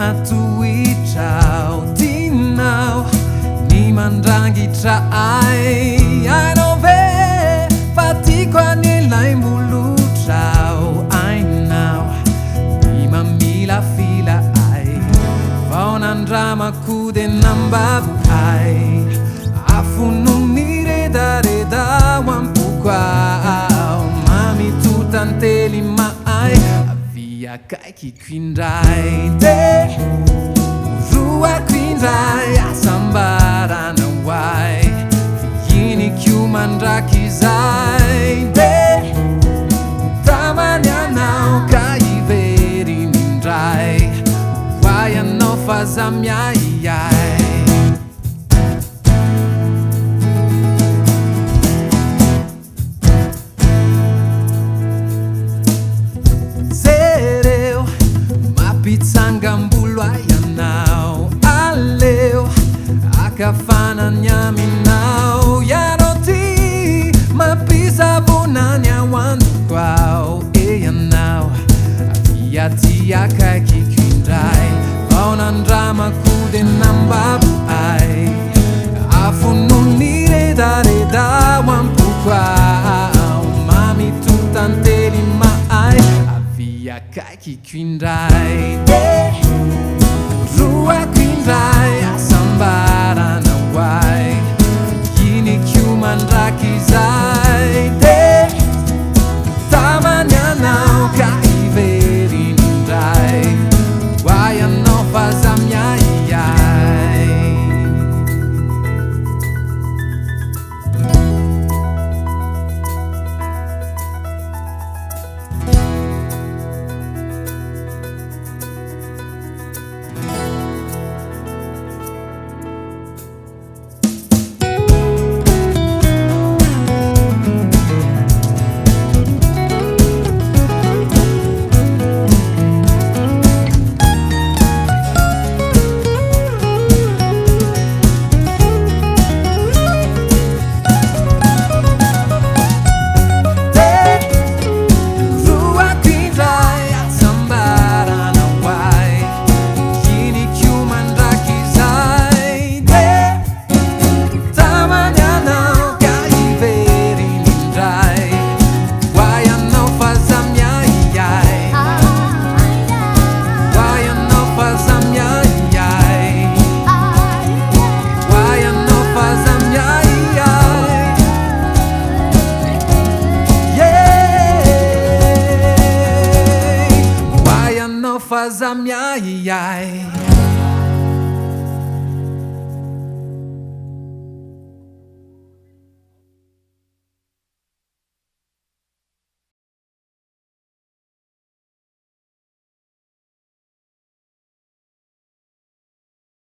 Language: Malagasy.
atuitrao tinao ny mandrangitra ainao ve fa tiako anilay molotrao ainao ny mamila fila ai vao nandramako de nambabo ai afono ny redareda ho ampoko ao mamitotantely maay avia kaikiko indray de roako indray asambarana hoay fihinikio mandraky izay de tamany anao ka iveriny indray hoay anao fa za miaiyay Pitsangambolo ayanao aleo akafanany aminao yaroti mapisavonany awanduko ao eyanao aviatia kaikiko indray vao nandramako de nambabo ai afono ny redareda ho ampoko ao mamitotantely maay avia kaikiko indray roako indray asambarana hoay fihinikio mandraky izay de tamany anao ka iveriny indray hoay anao fa za miaiyay Faz a minha ai ai